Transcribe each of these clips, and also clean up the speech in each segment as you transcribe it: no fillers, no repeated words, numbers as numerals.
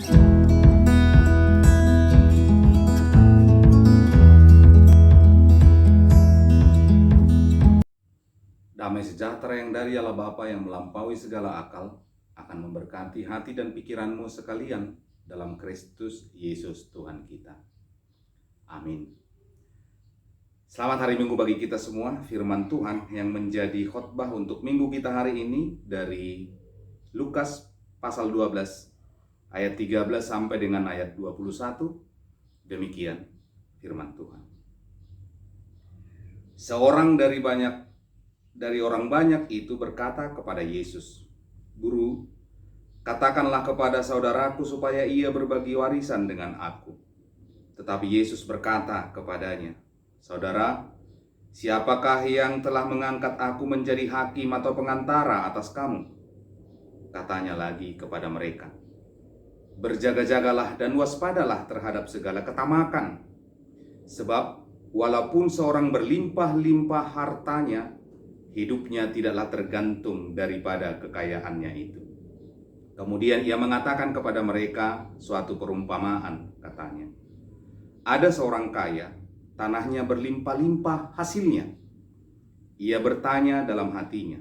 Damai sejahtera yang dari Allah Bapa yang melampaui segala akal akan memberkati hati dan pikiranmu sekalian dalam Kristus Yesus Tuhan kita. Amin. Selamat hari Minggu bagi kita semua. Firman Tuhan yang menjadi khotbah untuk minggu kita hari ini dari Lukas pasal 12 ayat 13 sampai dengan ayat 21. Demikian firman Tuhan. Seorang dari orang banyak itu berkata kepada Yesus, "Guru, katakanlah kepada saudaraku supaya ia berbagi warisan dengan aku." Tetapi Yesus berkata kepadanya, "Saudara, siapakah yang telah mengangkat aku menjadi hakim atau pengantara atas kamu?" Katanya lagi kepada mereka, "Berjaga-jagalah dan waspadalah terhadap segala ketamakan. Sebab walaupun seorang berlimpah-limpah hartanya, hidupnya tidaklah tergantung daripada kekayaannya itu." Kemudian ia mengatakan kepada mereka suatu perumpamaan, katanya, "Ada seorang kaya, tanahnya berlimpah-limpah hasilnya. Ia bertanya dalam hatinya,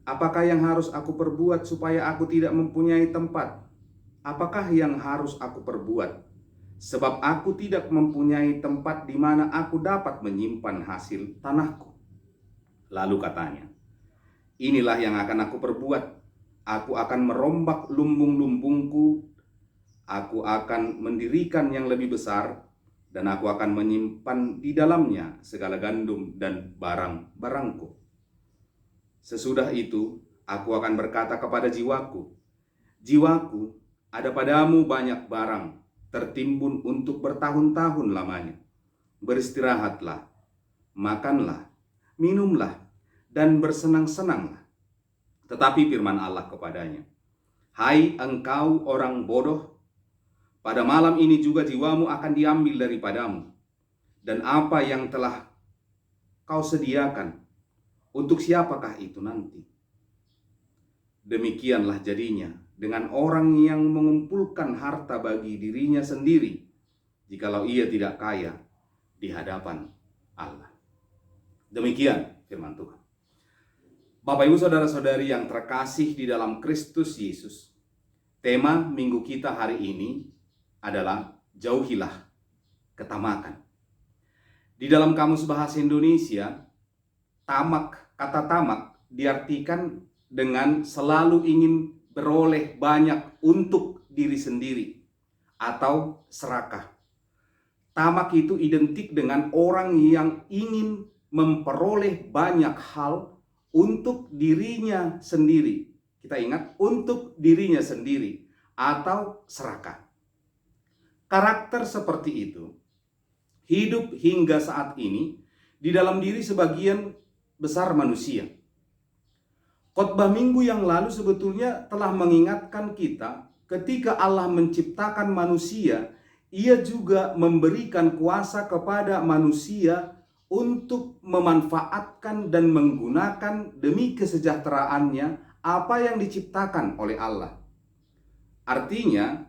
'Apakah yang harus aku perbuat supaya aku tidak mempunyai tempat? Apakah yang harus aku perbuat? Sebab aku tidak mempunyai tempat di mana aku dapat menyimpan hasil tanahku.' Lalu katanya, 'Inilah yang akan aku perbuat. Aku akan merombak lumbung-lumbungku. Aku akan mendirikan yang lebih besar, dan aku akan menyimpan di dalamnya segala gandum dan barang-barangku. Sesudah itu, aku akan berkata kepada jiwaku, jiwaku, ada padamu banyak barang tertimbun untuk bertahun-tahun lamanya. Beristirahatlah, makanlah, minumlah, dan bersenang-senanglah.' Tetapi firman Allah kepadanya, 'Hai engkau orang bodoh, pada malam ini juga jiwamu akan diambil daripadamu. Dan apa yang telah kau sediakan, untuk siapakah itu nanti?' Demikianlah jadinya dengan orang yang mengumpulkan harta bagi dirinya sendiri, jikalau ia tidak kaya di hadapan Allah." Demikian firman Tuhan. Bapak, Ibu, saudara-saudari yang terkasih di dalam Kristus Yesus, tema minggu kita hari ini adalah jauhilah ketamakan. Di dalam Kamus Bahasa Indonesia, kata tamak diartikan dengan selalu ingin beroleh banyak untuk diri sendiri atau serakah. Tamak itu identik dengan orang yang ingin memperoleh banyak hal untuk dirinya sendiri. Kita ingat, untuk dirinya sendiri atau serakah. Karakter seperti itu hidup hingga saat ini di dalam diri sebagian besar manusia. Khotbah minggu yang lalu sebetulnya telah mengingatkan kita ketika Allah menciptakan manusia, Ia juga memberikan kuasa kepada manusia untuk memanfaatkan dan menggunakan demi kesejahteraannya apa yang diciptakan oleh Allah. Artinya,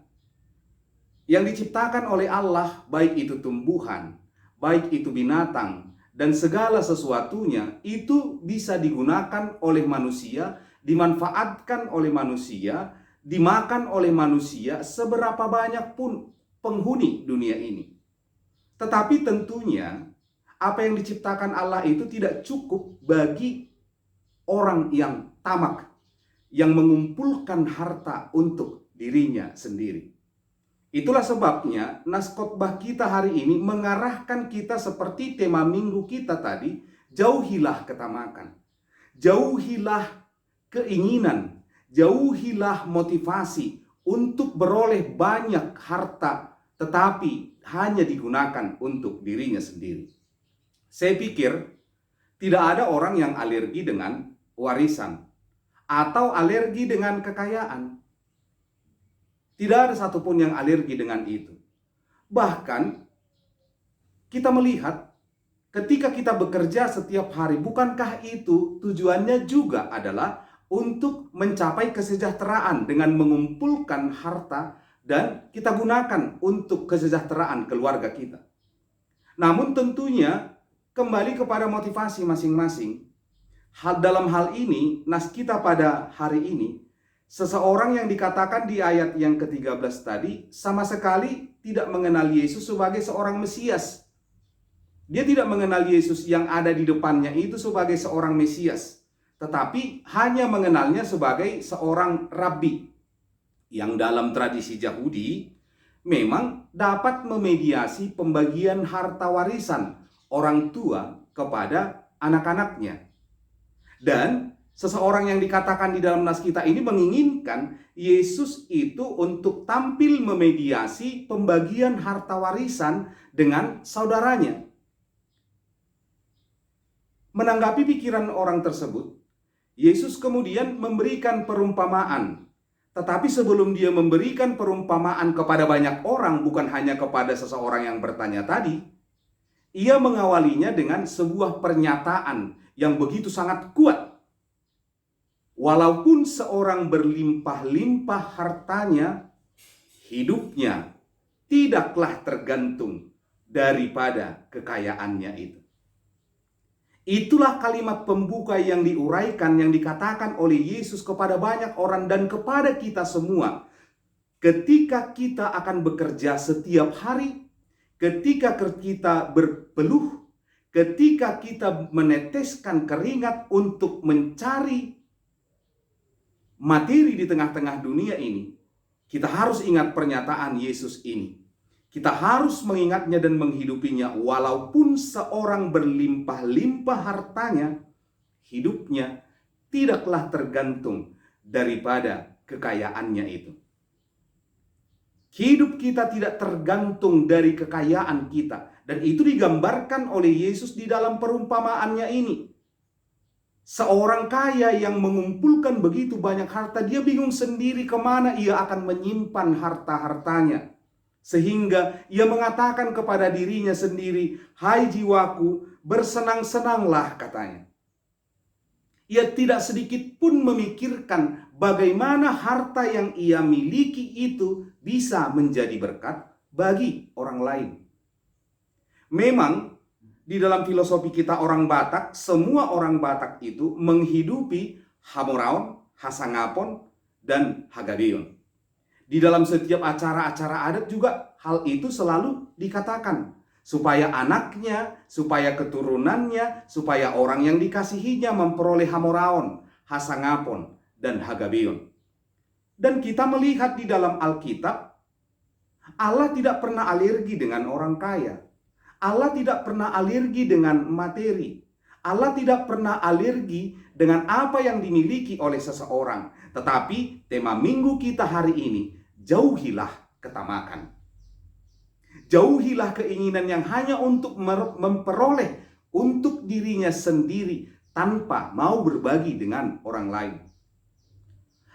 yang diciptakan oleh Allah, baik itu tumbuhan, baik itu binatang, dan segala sesuatunya, itu bisa digunakan oleh manusia, dimanfaatkan oleh manusia, dimakan oleh manusia, seberapa banyak pun penghuni dunia ini. Tetapi tentunya apa yang diciptakan Allah itu tidak cukup bagi orang yang tamak, yang mengumpulkan harta untuk dirinya sendiri. Itulah sebabnya nas khotbah kita hari ini mengarahkan kita seperti tema minggu kita tadi, jauhilah ketamakan. Jauhilah keinginan, jauhilah motivasi untuk beroleh banyak harta, tetapi hanya digunakan untuk dirinya sendiri. Saya pikir tidak ada orang yang alergi dengan warisan atau alergi dengan kekayaan. Tidak ada satupun yang alergi dengan itu. Bahkan kita melihat ketika kita bekerja setiap hari, bukankah itu tujuannya juga adalah untuk mencapai kesejahteraan dengan mengumpulkan harta dan kita gunakan untuk kesejahteraan keluarga kita. Namun tentunya kembali kepada motivasi masing-masing. Dalam hal ini, nas kita pada hari ini, seseorang yang dikatakan di ayat yang ke-13 tadi sama sekali tidak mengenal Yesus sebagai seorang Mesias. Dia tidak mengenal Yesus yang ada di depannya itu sebagai seorang Mesias, tetapi hanya mengenalnya sebagai seorang rabi yang dalam tradisi Yahudi memang dapat memediasi pembagian harta warisan orang tua kepada anak-anaknya. Dan seseorang yang dikatakan di dalam nas kita ini menginginkan Yesus itu untuk tampil memediasi pembagian harta warisan dengan saudaranya. Menanggapi pikiran orang tersebut, Yesus kemudian memberikan perumpamaan. Tetapi sebelum dia memberikan perumpamaan kepada banyak orang, bukan hanya kepada seseorang yang bertanya tadi, ia mengawalinya dengan sebuah pernyataan yang begitu sangat kuat. Walaupun seorang berlimpah-limpah hartanya, hidupnya tidaklah tergantung daripada kekayaannya itu. Itulah kalimat pembuka yang diuraikan, yang dikatakan oleh Yesus kepada banyak orang dan kepada kita semua. Ketika kita akan bekerja setiap hari, ketika kita berpeluh, ketika kita meneteskan keringat untuk mencari materi di tengah-tengah dunia ini, kita harus ingat pernyataan Yesus ini. Kita harus mengingatnya dan menghidupinya. Walaupun seorang berlimpah-limpah hartanya, hidupnya tidaklah tergantung daripada kekayaannya itu. Hidup kita tidak tergantung dari kekayaan kita. Dan itu digambarkan oleh Yesus di dalam perumpamaannya ini. Seorang kaya yang mengumpulkan begitu banyak harta, dia bingung sendiri kemana ia akan menyimpan harta-hartanya. Sehingga ia mengatakan kepada dirinya sendiri, "Hai jiwaku, bersenang-senanglah," katanya. Ia tidak sedikit pun memikirkan bagaimana harta yang ia miliki itu bisa menjadi berkat bagi orang lain. Memang di dalam filosofi kita orang Batak, semua orang Batak itu menghidupi Hamoraon, Hasangapon, dan Hagabeon. Di dalam setiap acara-acara adat juga hal itu selalu dikatakan. Supaya anaknya, supaya keturunannya, supaya orang yang dikasihinya memperoleh Hamoraon, Hasangapon, dan Hagabeon. Dan kita melihat di dalam Alkitab, Allah tidak pernah alergi dengan orang kaya. Allah tidak pernah alergi dengan materi. Allah tidak pernah alergi dengan apa yang dimiliki oleh seseorang. Tetapi tema minggu kita hari ini, jauhilah ketamakan. Jauhilah keinginan yang hanya untuk memperoleh untuk dirinya sendiri tanpa mau berbagi dengan orang lain.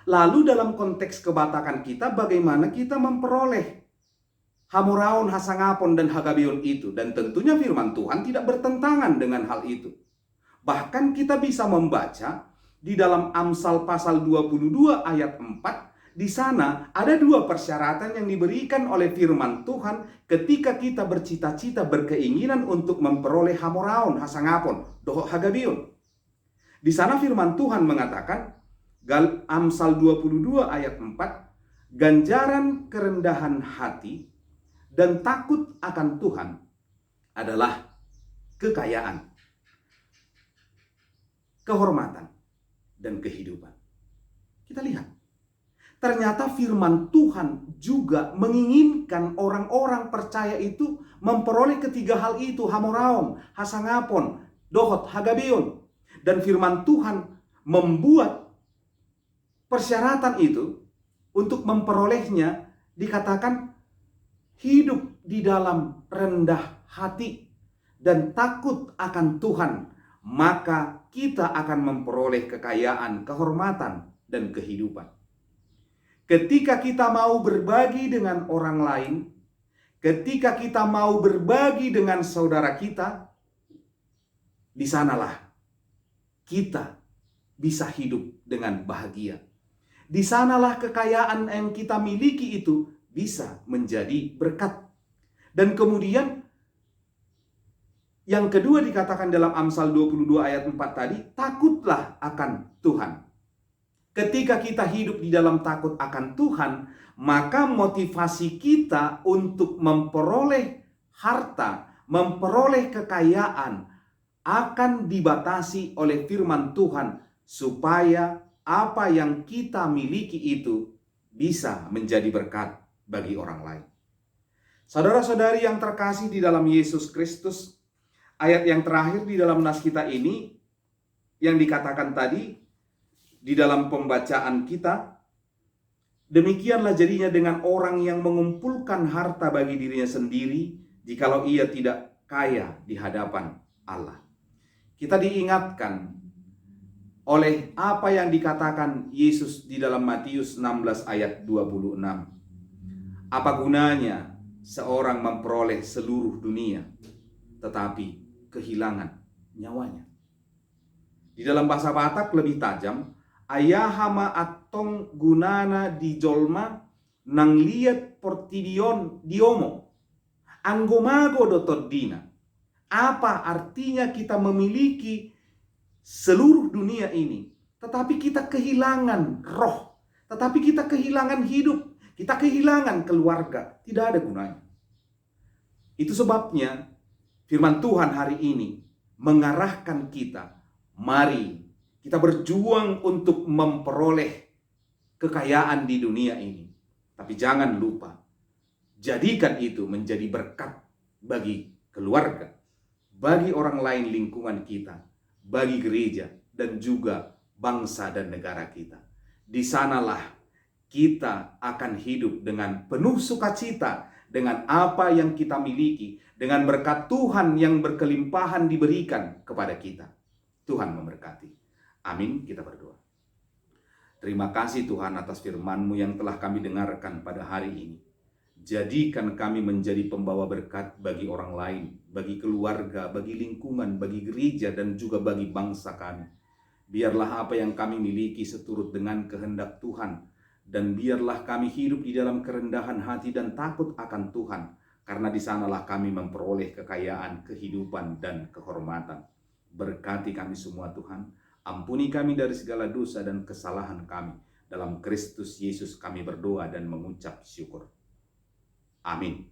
Lalu dalam konteks kebatakan kita, bagaimana kita memperoleh Hamoraon, Hasangapon, dan Hagabeon itu? Dan tentunya firman Tuhan tidak bertentangan dengan hal itu. Bahkan kita bisa membaca di dalam Amsal pasal 22 ayat 4, di sana ada dua persyaratan yang diberikan oleh firman Tuhan ketika kita bercita-cita, berkeinginan untuk memperoleh Hamoraon, Hasangapon, Dohok, Hagabeon. Di sana firman Tuhan mengatakan, Amsal 22 ayat 4, ganjaran kerendahan hati dan takut akan Tuhan adalah kekayaan, kehormatan, dan kehidupan. Kita lihat, ternyata firman Tuhan juga menginginkan orang-orang percaya itu memperoleh ketiga hal itu, Hamoraon, Hasangapon, Dohot, Hagabeon. Dan firman Tuhan membuat persyaratan itu untuk memperolehnya, dikatakan hidup di dalam rendah hati dan takut akan Tuhan, maka kita akan memperoleh kekayaan, kehormatan, dan kehidupan. Ketika kita mau berbagi dengan orang lain, ketika kita mau berbagi dengan saudara kita, di sanalah kita bisa hidup dengan bahagia. Di sanalah kekayaan yang kita miliki itu bisa menjadi berkat. Dan kemudian yang kedua dikatakan dalam Amsal 22 ayat 4 tadi, takutlah akan Tuhan. Ketika kita hidup di dalam takut akan Tuhan, maka motivasi kita untuk memperoleh harta, memperoleh kekayaan akan dibatasi oleh firman Tuhan, supaya apa yang kita miliki itu bisa menjadi berkat bagi orang lain. Saudara-saudari yang terkasih di dalam Yesus Kristus, ayat yang terakhir di dalam nas kita ini yang dikatakan tadi di dalam pembacaan kita, demikianlah jadinya dengan orang yang mengumpulkan harta bagi dirinya sendiri, jikalau ia tidak kaya di hadapan Allah. Kita diingatkan oleh apa yang dikatakan Yesus di dalam Matius 16 ayat 26. Apa gunanya seorang memperoleh seluruh dunia, tetapi kehilangan nyawanya? Di dalam bahasa Batak lebih tajam, ayahama atong gunana di jolma nang liat portidion diomo anggomago dotodina. Apa artinya kita memiliki seluruh dunia ini, tetapi kita kehilangan roh, tetapi kita kehilangan hidup, kita kehilangan keluarga, tidak ada gunanya. Itu sebabnya firman Tuhan hari ini mengarahkan kita, mari kita berjuang untuk memperoleh kekayaan di dunia ini. Tapi jangan lupa, jadikan itu menjadi berkat bagi keluarga, bagi orang lain lingkungan kita, bagi gereja, dan juga bangsa dan negara kita. Di sanalah kita akan hidup dengan penuh sukacita, dengan apa yang kita miliki, dengan berkat Tuhan yang berkelimpahan diberikan kepada kita. Tuhan memberkati. Amin, kita berdoa. Terima kasih Tuhan atas firman-Mu yang telah kami dengarkan pada hari ini. Jadikan kami menjadi pembawa berkat bagi orang lain, bagi keluarga, bagi lingkungan, bagi gereja, dan juga bagi bangsa kami. Biarlah apa yang kami miliki seturut dengan kehendak Tuhan, dan biarlah kami hidup di dalam kerendahan hati dan takut akan Tuhan, karena di sanalah kami memperoleh kekayaan, kehidupan, dan kehormatan. Berkati kami semua Tuhan, ampuni kami dari segala dosa dan kesalahan kami. Dalam Kristus Yesus kami berdoa dan mengucap syukur. Amin.